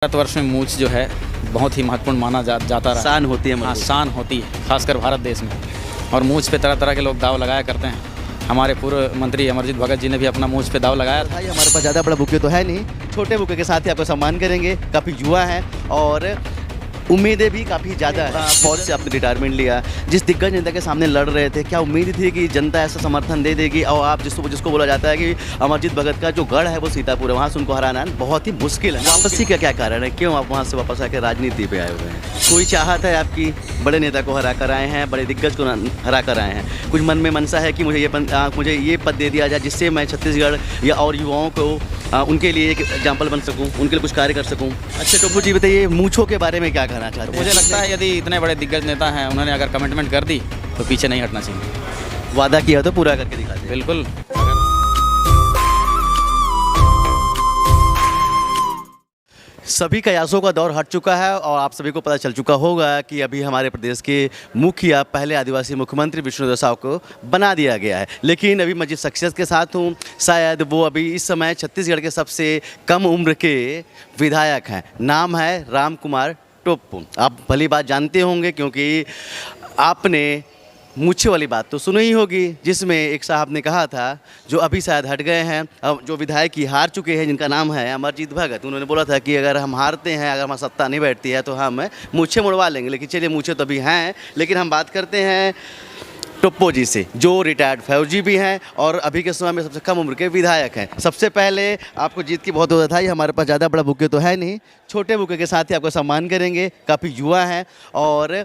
भारतवर्ष में मूछ जो है बहुत ही महत्वपूर्ण माना जाता रहा। शान होती है हाँ, मजबूत। शान होती है, खासकर भारत देश में। और मूछ पे तरह तरह के लोग दाव लगाया करते हैं। हमारे पूर्व मंत्री अमरजीत भगत जी ने भी अपना मूछ पे दाव लगाया था। भाई हमारे पास ज़्यादा बड़ा बुके तो है नहीं, छोटे बुके के साथ ही आपको सम्मान करेंगे। काफ़ी युवा हैं और उम्मीदें भी काफ़ी ज़्यादा है। फौज से आपने रिटायरमेंट लिया, जिस दिग्गज नेता के सामने लड़ रहे थे, क्या उम्मीद थी कि जनता ऐसा समर्थन दे देगी? और आप जिसको बोला जाता है कि अमरजीत भगत का जो गढ़ है वो सीतापुर है, वहाँ से उनको हराना बहुत ही मुश्किल है। वापसी का क्या कारण है, क्यों आप वहाँ से वापस आकर राजनीति पे आए हुए हैं? कोई चाहत है आपकी, बड़े नेता को हरा कर आए हैं, बड़े दिग्गज को हरा कर आए हैं, कुछ मन में मनसा है कि मुझे ये पद दे दिया जाए जिससे मैं छत्तीसगढ़ या और युवाओं को उनके लिए एक एग्जाम्पल बन सकूं, उनके लिए कुछ कार्य कर सकूं। अच्छा टोपू जी बताइए, मूछों के बारे में क्या कहना चाहते हैं? मुझे लगता है यदि इतने बड़े दिग्गज नेता हैं, उन्होंने अगर कमिटमेंट कर दी तो पीछे नहीं हटना चाहिए। वादा किया तो पूरा करके दिखा दें। बिल्कुल। सभी कयासों का दौर हट चुका है और आप सभी को पता चल चुका होगा कि अभी हमारे प्रदेश के मुखिया पहले आदिवासी मुख्यमंत्री विष्णुदेव साव को बना दिया गया है। लेकिन अभी मैं जिस शख्सियत के साथ हूँ, शायद वो अभी इस समय छत्तीसगढ़ के सबसे कम उम्र के विधायक हैं। नाम है राम कुमार टोप्पू। आप भली बात जानते होंगे क्योंकि आपने मूछे वाली बात तो सुनी ही होगी, जिसमें एक साहब ने कहा था, जो अभी शायद हट गए हैं, अब जो विधायक ही हार चुके हैं, जिनका नाम है अमरजीत भगत, उन्होंने बोला था कि अगर हम हारते हैं, अगर हमारी सत्ता नहीं बैठती है तो हम मूछे मुड़वा लेंगे। लेकिन चलिए, मूछे तो अभी हैं, लेकिन हम बात करते हैं टोप्पो जी से, जो रिटायर्ड फौजी भी हैं और अभी के समय में सबसे कम उम्र के विधायक हैं। सबसे पहले आपको जीत की बहुत बधाई। हमारे पास ज़्यादा बड़ा बुके तो है नहीं, छोटे बुके के साथ ही आपको सम्मान करेंगे। काफ़ी युवा हैं और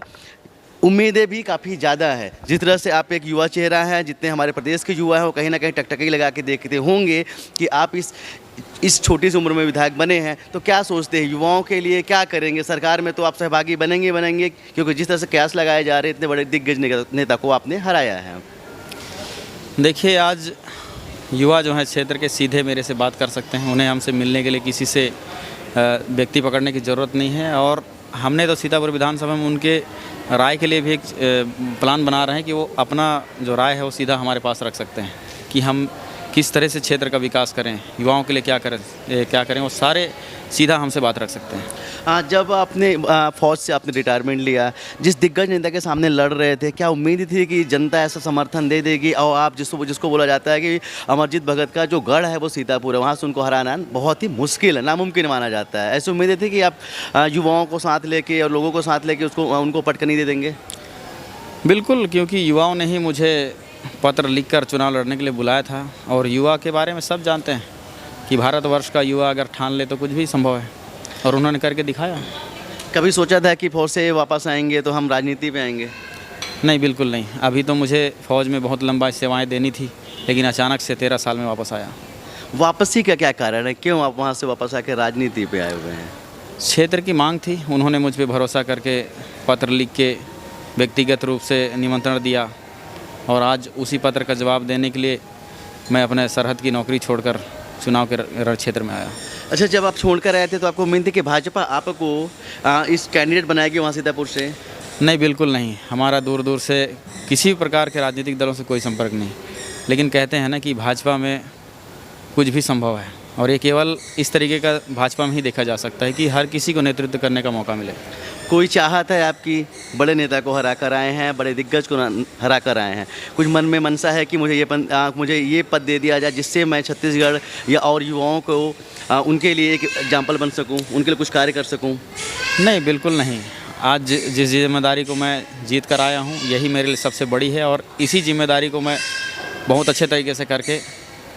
उम्मीदें भी काफ़ी ज़्यादा है। जिस तरह से आप एक युवा चेहरा हैं, जितने हमारे प्रदेश के युवा हैं वो कहीं ना कहीं टकटकी लगा के देखते होंगे कि आप इस छोटी सी उम्र में विधायक बने हैं, तो क्या सोचते हैं युवाओं के लिए क्या करेंगे? सरकार में तो आप सहभागी बनेंगे क्योंकि जिस तरह से कयास लगाए जा रहे, इतने बड़े दिग्गज नेता को आपने हराया है। देखिए, आज युवा जो है क्षेत्र के सीधे मेरे से बात कर सकते हैं। उन्हें हमसे मिलने के लिए किसी से व्यक्ति पकड़ने की ज़रूरत नहीं है। और हमने तो सीतापुर विधानसभा में उनके राय के लिए भी एक प्लान बना रहे हैं कि वो अपना जो राय है वो सीधा हमारे पास रख सकते हैं कि हम किस तरह से क्षेत्र का विकास करें, युवाओं के लिए क्या करें, वो सारे सीधा हमसे बात रख सकते हैं। जब आपने फौज से आपने रिटायरमेंट लिया, जिस दिग्गज नेता के सामने लड़ रहे थे, क्या उम्मीद थी कि जनता ऐसा समर्थन दे देगी? और आप जिसको बोला जाता है कि अमरजीत भगत का जो गढ़ है वो सीतापुर है, वहाँ से उनको हराना बहुत ही मुश्किल है, नामुमकिन माना जाता है। ऐसी उम्मीदें थी कि आप युवाओं को साथ लेके और लोगों को साथ लेके उनको पटकनी दे देंगे? बिल्कुल, क्योंकि युवाओं ने ही मुझे पत्र लिखकर चुनाव लड़ने के लिए बुलाया था। और युवा के बारे में सब जानते हैं कि भारतवर्ष का युवा अगर ठान ले तो कुछ भी संभव है, और उन्होंने करके दिखाया। कभी सोचा था कि फौज से वापस आएंगे तो हम राजनीति पे आएंगे? नहीं, बिल्कुल नहीं। अभी तो मुझे फ़ौज में बहुत लंबा सेवाएं देनी थी, लेकिन अचानक से 13 साल में वापस आया। वापसी का क्या कारण है, क्यों आप वहाँ से वापस आकर राजनीति पे आए हुए हैं? क्षेत्र की मांग थी, उन्होंने मुझ पर भरोसा करके पत्र लिख के व्यक्तिगत रूप से निमंत्रण दिया, और आज उसी पत्र का जवाब देने के लिए मैं अपने सरहद की नौकरी छोड़कर चुनाव के रण क्षेत्र में आया। अच्छा, जब आप छोड़कर आए थे तो आपको उम्मीद थी कि भाजपा आपको इस कैंडिडेट बनाएगी वहाँ सीतापुर से? नहीं, बिल्कुल नहीं। हमारा दूर दूर से किसी भी प्रकार के राजनीतिक दलों से कोई संपर्क नहीं। लेकिन कहते हैं ना कि भाजपा में कुछ भी संभव है, और ये केवल इस तरीके का भाजपा में ही देखा जा सकता है कि हर किसी को नेतृत्व करने का मौका मिले। कोई चाहत है आपकी, बड़े नेता को हरा कर आए हैं, बड़े दिग्गज को हरा कर आए हैं, कुछ मन में मनसा है कि मुझे ये पद दे दिया जाए जिससे मैं छत्तीसगढ़ या और युवाओं को उनके लिए एक एग्जाम्पल बन सकूं, उनके लिए कुछ कार्य कर सकूं? नहीं, बिल्कुल नहीं। आज जिस जिम्मेदारी को मैं जीत कर आया हूँ, यही मेरे लिए सबसे बड़ी है, और इसी जिम्मेदारी को मैं बहुत अच्छे तरीके से करके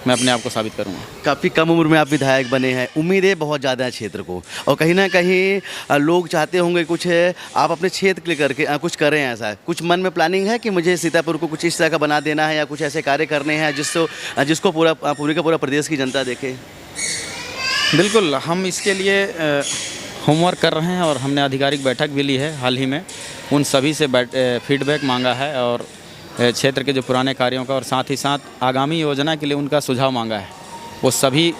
मैं अपने आप को साबित करूँगा। काफ़ी कम उम्र में आप विधायक बने हैं, उम्मीदें बहुत ज़्यादा है क्षेत्र को, और कहीं ना कहीं लोग चाहते होंगे कुछ आप अपने क्षेत्र के लिए करके कुछ करें। ऐसा कुछ मन में प्लानिंग है कि मुझे सीतापुर को कुछ इस तरह का बना देना है, या कुछ ऐसे कार्य करने हैं जिसको पूरा प्रदेश की जनता देखे? बिल्कुल, हम इसके लिए होमवर्क कर रहे हैं, और हमने आधिकारिक बैठक भी ली है हाल ही में। उन सभी से फीडबैक मांगा है, और क्षेत्र के जो पुराने कार्यों का, और साथ ही साथ आगामी योजना के लिए उनका सुझाव मांगा है। वो सभी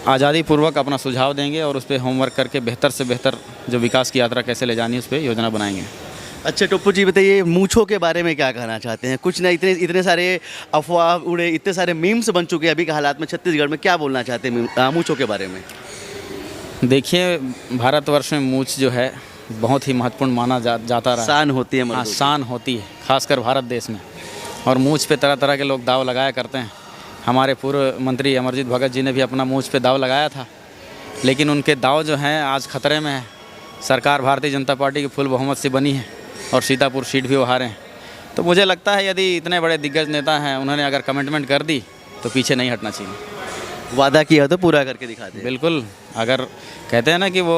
आज़ादी पूर्वक अपना सुझाव देंगे, और उस पर होमवर्क करके बेहतर से बेहतर जो विकास की यात्रा कैसे ले जानी है उस पर योजना बनाएंगे। अच्छा टोप्पू जी बताइए, मूछों के बारे में क्या कहना चाहते हैं? कुछ ना, इतने सारे अफवाह उड़े, इतने सारे मीम्स बन चुके हैं अभी के हालात में छत्तीसगढ़ में, क्या बोलना चाहते हैं मूछों के बारे में? देखिए, भारतवर्ष में मूछ जो है बहुत ही महत्वपूर्ण माना जाता रहा है। शान होती है हाँ, मर्दों की। शान होती है, खासकर भारत देश में। और मूछ पे तरह तरह के लोग दाव लगाया करते हैं। हमारे पूर्व मंत्री अमरजीत भगत जी ने भी अपना मूछ पे दाव लगाया था, लेकिन उनके दाव जो हैं आज खतरे में है। सरकार भारतीय जनता पार्टी की फुल बहुमत से बनी है और सीतापुर सीट भी वो हारे हैं। तो मुझे लगता है यदि इतने बड़े दिग्गज नेता हैं, उन्होंने अगर कमिटमेंट कर दी तो पीछे नहीं हटना चाहिए। वादा किया तो पूरा करके दिखाते हैं। बिल्कुल, अगर कहते हैं ना कि वो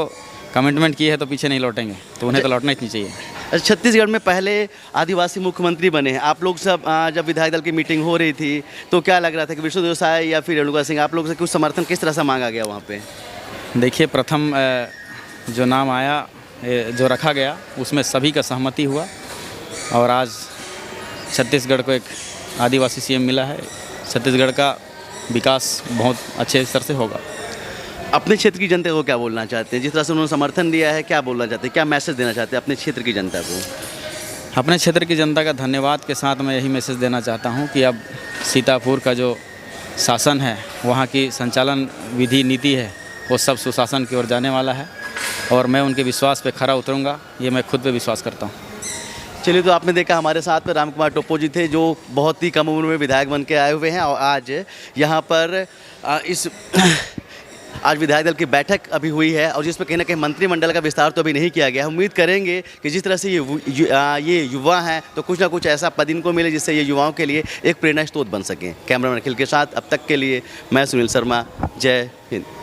कमिटमेंट की है तो पीछे नहीं लौटेंगे, तो उन्हें तो लौटना ही नहीं चाहिए। अच्छा, छत्तीसगढ़ में पहले आदिवासी मुख्यमंत्री बने हैं आप लोग सब। जब विधायक दल की मीटिंग हो रही थी तो क्या लग रहा था कि विष्णुदेव साय या फिर रेणुका सिंह, आप लोग से कुछ समर्थन किस तरह से मांगा गया वहाँ पे? देखिए, प्रथम जो नाम आया, जो रखा गया, उसमें सभी का सहमति हुआ और आज छत्तीसगढ़ को एक आदिवासी सीएम मिला है। छत्तीसगढ़ का विकास बहुत अच्छे स्तर से होगा। अपने क्षेत्र की जनता को क्या बोलना चाहते हैं? जिस तरह से उन्होंने समर्थन दिया है, क्या बोलना चाहते हैं, क्या मैसेज देना चाहते हैं अपने क्षेत्र की जनता को? अपने क्षेत्र की जनता का धन्यवाद के साथ मैं यही मैसेज देना चाहता हूं कि अब सीतापुर का जो शासन है, वहां की संचालन विधि नीति है, वो सब सुशासन की ओर जाने वाला है और मैं उनके विश्वास पे खरा उतरूंगा, ये मैं खुद पे विश्वास करता हूँ। चलिए, तो आपने देखा हमारे साथ में राम कुमार टोप्पो जी थे, जो बहुत ही कम उम्र में विधायक बन के आए हुए हैं और आज यहाँ पर आज विधायक दल की बैठक अभी हुई है और जिसमें कहीं ना कहीं मंत्रिमंडल का विस्तार तो अभी नहीं किया गया। उम्मीद करेंगे कि जिस तरह से ये युवा हैं तो कुछ ना कुछ ऐसा पद इनको मिले जिससे ये युवाओं के लिए एक प्रेरणा स्रोत बन सकें। कैमरामैन अखिल के साथ अब तक के लिए मैं सुनील शर्मा। जय हिंद।